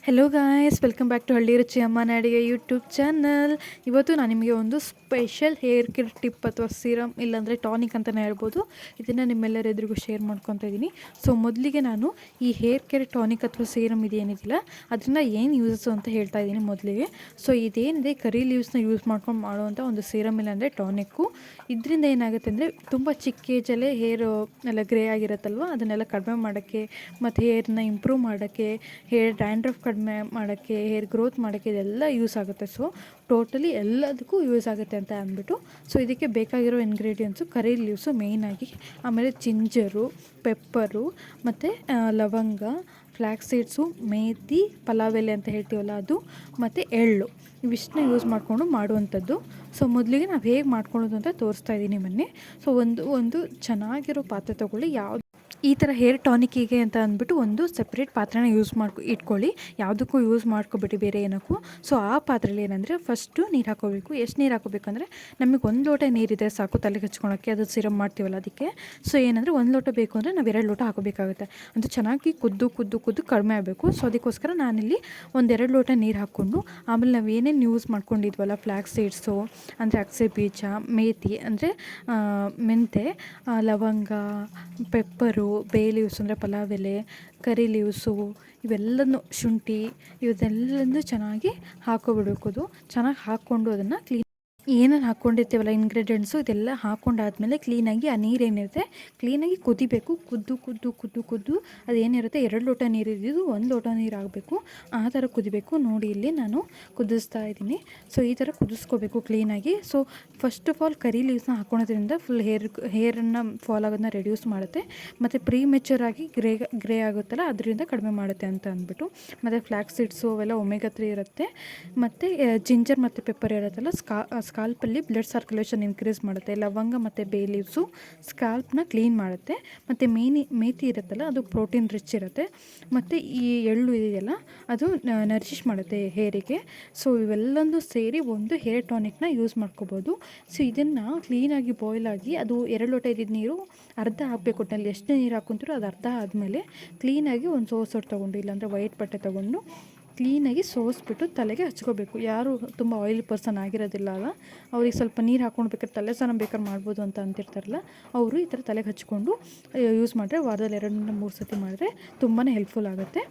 Hello guys, welcome back to Halli Ruchi ಅಮ್ಮ ನಾಡಿಗೆ YouTube channel. ಇವತ್ತು ನಾನು ನಿಮಗೆ ಒಂದು ಸ್ಪೆಷಲ್ ಹೇರ್ ಕೇರ್ ಟಿಪ್ ಅಥವಾ ಸೀರಮ್ ಇಲ್ಲಾಂದರೆ ಟಾನಿಕ್ ಅಂತಲೇ ಹೇಳ್ಬೋದು, ಇದನ್ನು ನಿಮ್ಮೆಲ್ಲರ ಎದುರಿಗೂ ಶೇರ್ ಮಾಡ್ಕೊತಾ ಇದ್ದೀನಿ. ಸೊ ಮೊದಲಿಗೆ ನಾನು ಈ ಹೇರ್ ಕೇರ್ ಟಾನಿಕ್ ಅಥವಾ ಸೀರಮ್ ಇದೇನಿದಿಲ್ಲ ಅದರಿಂದ ಏನು ಯೂಸಸ್ಸು ಅಂತ ಹೇಳ್ತಾ ಇದ್ದೀನಿ ಮೊದಲಿಗೆ. ಸೊ ಇದೇನಿದೆ ಕರಿ ಲೀವ್ಸ್ನ ಯೂಸ್ ಮಾಡ್ಕೊಂಡು ಮಾಡುವಂಥ ಒಂದು ಸೀರಮ್ ಇಲ್ಲಾಂದರೆ ಟಾನಿಕ್ಕು. ಇದರಿಂದ ಏನಾಗುತ್ತೆ ಅಂದರೆ ತುಂಬ ಚಿಕ್ಕ ಏಜಲ್ಲೇ ಹೇರ್ ಎಲ್ಲ ಗ್ರೇ ಆಗಿರುತ್ತಲ್ವ, ಅದನ್ನೆಲ್ಲ ಕಡಿಮೆ ಮಾಡೋಕ್ಕೆ ಮತ್ತು ಹೇರ್ನ ಇಂಪ್ರೂವ್ ಮಾಡೋಕ್ಕೆ, ಹೇರ್ ಡ್ಯಾಂಡ್ರಫ್ ಕಡಿಮೆ ಮಾಡೋಕ್ಕೆ, ಹೇರ್ ಗ್ರೋತ್ ಮಾಡೋಕ್ಕೆ ಇದೆಲ್ಲ ಯೂಸ್ ಆಗುತ್ತೆ. ಸೊ ಟೋಟಲಿ ಎಲ್ಲದಕ್ಕೂ ಯೂಸ್ ಆಗುತ್ತೆ ಅಂತ ಅಂದ್ಬಿಟ್ಟು, ಸೊ ಇದಕ್ಕೆ ಬೇಕಾಗಿರೋ ಇಂಗ್ರೀಡಿಯೆಂಟ್ಸು ಕರಿ ಲೀವ್ಸು ಮೇಯ್ನಾಗಿ, ಆಮೇಲೆ ಜಿಂಜರು, ಪೆಪ್ಪರು ಮತ್ತು ಲವಂಗ, ಫ್ಲ್ಯಾಕ್ಸ್ ಸೀಡ್ಸು, ಮೇಥಿ, ಪಲಾವ್ ಎಲೆ ಅಂತ ಹೇಳ್ತೀವಲ್ಲ ಅದು, ಮತ್ತು ಎಳ್ಳು, ಇವಿಷ್ಟನ್ನ ಯೂಸ್ ಮಾಡಿಕೊಂಡು ಮಾಡುವಂಥದ್ದು. ಸೊ ಮೊದಲಿಗೆ ನಾವು ಹೇಗೆ ಮಾಡ್ಕೊಳ್ಳೋದು ಅಂತ ತೋರಿಸ್ತಾ ಇದ್ದೀನಿ ಬನ್ನಿ. ಸೊ ಒಂದು ಚೆನ್ನಾಗಿರೋ ಪಾತ್ರೆ ತೊಗೊಳ್ಳಿ. ಈ ಥರ ಹೇರ್ ಟಾನಿಕ್ಕಿಗೆ ಅಂತ ಅಂದ್ಬಿಟ್ಟು ಒಂದು ಸಪ್ರೇಟ್ ಪಾತ್ರೆನ ಇಟ್ಕೊಳ್ಳಿ. ಯಾವುದಕ್ಕೂ ಯೂಸ್ ಮಾಡ್ಕೊಬಿಟ್ಟು ಬೇರೆ ಏನಕ್ಕೂ. ಸೊ ಆ ಪಾತ್ರೆಯಲ್ಲಿ ಏನಂದರೆ ಫಸ್ಟು ನೀರು ಹಾಕೋಬೇಕು. ಎಷ್ಟು ನೀರು ಹಾಕೋಬೇಕು ಅಂದರೆ, ನಮಗೆ 1 ಲೋಟ ನೀರಿದೆ ಸಾಕು ತಲೆಗೆ ಹಚ್ಕೊಳಕ್ಕೆ, ಅದು ಸಿರಮ್ ಮಾಡ್ತೀವಲ್ಲ ಅದಕ್ಕೆ. ಸೊ ಏನಂದರೆ 1 ಲೋಟ ಬೇಕು ಅಂದರೆ ನಾವು 2 ಲೋಟ ಹಾಕೋಬೇಕಾಗುತ್ತೆ. ಅದು ಚೆನ್ನಾಗಿ ಕುದ್ದು ಕಡಿಮೆ ಆಗಬೇಕು. ಸೊ ಅದಕ್ಕೋಸ್ಕರ ನಾನಿಲ್ಲಿ 1-2 ಲೋಟ ನೀರು ಹಾಕ್ಕೊಂಡು, ಆಮೇಲೆ ನಾವು ಏನೇನು ಯೂಸ್ ಮಾಡ್ಕೊಂಡಿದ್ವಲ್ಲ, ಫ್ಲ್ಯಾಕ್ಸ್ ಸೀಡ್ಸು ಅಂದರೆ ಅಗಸೆ ಬೀಜ, ಮೇಥಿ ಅಂದರೆ ಮೆಂತೆ, ಲವಂಗ, ಪೆಪ್ಪರು, ಬೇ ಲೀವ್ಸ್ ಅಂದರೆ ಪಲಾವ್ ಎಲೆ, ಕರಿ ಲೀವ್ಸು, ಇವೆಲ್ಲನೂ ಶುಂಠಿ, ಇವನ್ನೆಲ್ಲನೂ ಚೆನ್ನಾಗಿ ಹಾಕೋಬಿಡ್ಬೇಕು. ಚೆನ್ನಾಗಿ ಹಾಕ್ಕೊಂಡು ಅದನ್ನು ಏನೇನು ಹಾಕ್ಕೊಂಡಿರ್ತೀವಲ್ಲ ಇಂಗ್ರೀಡಿಯೆಂಟ್ಸು ಇದೆಲ್ಲ ಹಾಕ್ಕೊಂಡಾದ್ಮೇಲೆ ಕ್ಲೀನಾಗಿ ಆ ನೀರೇನಿರುತ್ತೆ ಕ್ಲೀನಾಗಿ ಕುದಿಬೇಕು. ಕುದ್ದು ಅದೇನಿರುತ್ತೆ 2 ಲೋಟ ನೀರು ಇದ್ದಿದ್ದು 1 ಲೋಟ ನೀರು ಆಗಬೇಕು. ಆ ಥರ ಕುದಿಬೇಕು. ನೋಡಿ ಇಲ್ಲಿ ನಾನು ಕುದಿಸ್ತಾ ಇದ್ದೀನಿ. ಸೊ ಈ ಥರ ಕುದಿಸ್ಕೋಬೇಕು ಕ್ಲೀನಾಗಿ. So first of all curry ಲೀವ್ಸ್ನ ಹಾಕ್ಕೊಳೋದ್ರಿಂದ ಫುಲ್ ಹೇರನ್ನು ಫಾಲ್ ಆಗೋದನ್ನ ರೆಡ್ಯೂಸ್ ಮಾಡುತ್ತೆ, ಮತ್ತು ಪ್ರೀಮೆಚೂರ್ ಆಗಿ ಗ್ರೇ ಆಗುತ್ತಲ್ಲ ಅದರಿಂದ ಕಡಿಮೆ ಮಾಡುತ್ತೆ ಅಂತ ಅಂದ್ಬಿಟ್ಟು. ಮತ್ತು ಫ್ಲ್ಯಾಕ್ಸ್ ಸೀಡ್ಸು ಅವೆಲ್ಲ ಒಮೆಗಾ 3 ಇರುತ್ತೆ, ಮತ್ತು ಜಿಂಜರ್ ಮತ್ತು ಪೆಪ್ಪರ್ ಇರುತ್ತಲ್ಲ ಸ್ಕಾಲ್ಪಲ್ಲಿ ಬ್ಲಡ್ ಸರ್ಕ್ಯುಲೇಷನ್ ಇನ್ಕ್ರೀಸ್ ಮಾಡುತ್ತೆ. ಲವಂಗ ಮತ್ತು ಬೇ ಲೀವ್ಸು ಸ್ಕಾಲ್ಪ್ನ ಕ್ಲೀನ್ ಮಾಡುತ್ತೆ, ಮತ್ತು ಮೇಥಿ ಇರುತ್ತಲ್ಲ ಅದು ಪ್ರೋಟೀನ್ ರಿಚ್ ಇರುತ್ತೆ, ಮತ್ತು ಈ ಎಳ್ಳು ಇದೆಯಲ್ಲ ಅದು ನರಿಶ್ ಮಾಡುತ್ತೆ ಹೇರಿಗೆ. ಸೊ ಇವೆಲ್ಲನೂ ಸೇರಿ ಒಂದು ಹೇರ್ ಟಾನಿಕ್ನ ಯೂಸ್ ಮಾಡ್ಕೋಬೋದು. ಸೊ ಇದನ್ನು ಕ್ಲೀನಾಗಿ ಬಾಯ್ಲ್ ಆಗಿ, ಅದು 2 ಲೋಟ ಇದ್ದಿದ್ದು ನೀರು ಅರ್ಧ ಹಾಕಬೇಕು. ಒಟ್ಟಿನಲ್ಲಿ ಎಷ್ಟು ನೀರು ಹಾಕ್ಕೊಂತೀರೋ ಅದು ಅರ್ಧ ಆದಮೇಲೆ ಕ್ಲೀನಾಗಿ ಒಂದು ಸೋಸೊಟ್ಟು ತೊಗೊಂಡು, ಇಲ್ಲಾಂದರೆ ವೈಟ್ ಬಟ್ಟೆ ತೊಗೊಂಡು ಕ್ಲೀನಾಗಿ ಸೋಸಿಬಿಟ್ಟು ತಲೆಗೆ ಹಚ್ಕೋಬೇಕು. ಯಾರು ತುಂಬ ಆಯಿಲ್ ಪರ್ಸನ್ ಆಗಿರೋದಿಲ್ಲ ಅಲ್ಲ, ಅವ್ರಿಗೆ ಸ್ವಲ್ಪ ನೀರು ಹಾಕ್ಕೊಂಡು ಬೇಕಾದ್ರೆ ತಲೆ ಸ್ನಾನ ಬೇಕಾದ್ರೆ ಮಾಡ್ಬೋದು ಅಂತ ಅಂತಿರ್ತಾರಲ್ಲ, ಅವರು ಈ ಥರ ತಲೆಗೆ ಹಚ್ಕೊಂಡು ಯೂಸ್ ಮಾಡಿದ್ರೆ ವಾರದಲ್ಲಿ 2-3 ಸತಿ ಮಾಡಿದ್ರೆ ತುಂಬಾ ಹೆಲ್ಪ್ಫುಲ್ ಆಗುತ್ತೆ.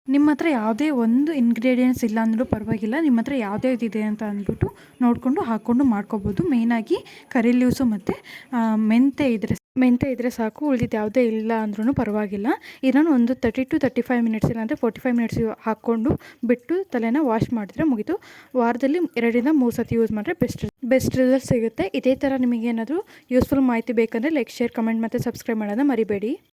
ನಿಮ್ಮ ಹತ್ರ ಯಾವುದೇ ಒಂದು ಇಂಗ್ರೀಡಿಯೆಂಟ್ಸ್ ಇಲ್ಲ ಅಂದರೂ ಪರವಾಗಿಲ್ಲ, ನಿಮ್ಮ ಹತ್ರ ಯಾವುದೇ ಇದಿದೆ ಅಂತ ಅಂದ್ಬಿಟ್ಟು ನೋಡಿಕೊಂಡು ಹಾಕ್ಕೊಂಡು ಮಾಡ್ಕೋಬೋದು. ಮೇಯ್ನಾಗಿ ಕರಿ ಲೀವ್ಸು ಮತ್ತು ಮೆಂತೆ ಇದ್ದರೆ ಸಾಕು, ಉಳಿದಿದ್ದು ಯಾವುದೇ ಇಲ್ಲ ಅಂದ್ರೂ ಪರವಾಗಿಲ್ಲ. ಇದನ್ನು ಒಂದು 30 to 35 ಮಿನಿಟ್ಸ್ ಇಲ್ಲಾಂದರೆ 45 ಮಿನಿಟ್ಸ್ ಹಾಕ್ಕೊಂಡು ಬಿಟ್ಟು ತಲೆನ ವಾಶ್ ಮಾಡಿದ್ರೆ ಮುಗಿತು. ವಾರದಲ್ಲಿ 2-3 ಸತಿ ಯೂಸ್ ಮಾಡಿದ್ರೆ ಬೆಸ್ಟ್ ರಿಸಲ್ಟ್ ಸಿಗುತ್ತೆ. ಇದೇ ಥರ ನಿಮಗೇನಾದರೂ ಯೂಸ್ಫುಲ್ ಮಾಹಿತಿ ಬೇಕಂದರೆ ಲೈಕ್, ಶೇರ್, ಕಮೆಂಟ್ ಮತ್ತು ಸಬ್ಸ್ಕ್ರೈಬ್ ಮಾಡೋದನ್ನ ಮರಿಬೇಡಿ.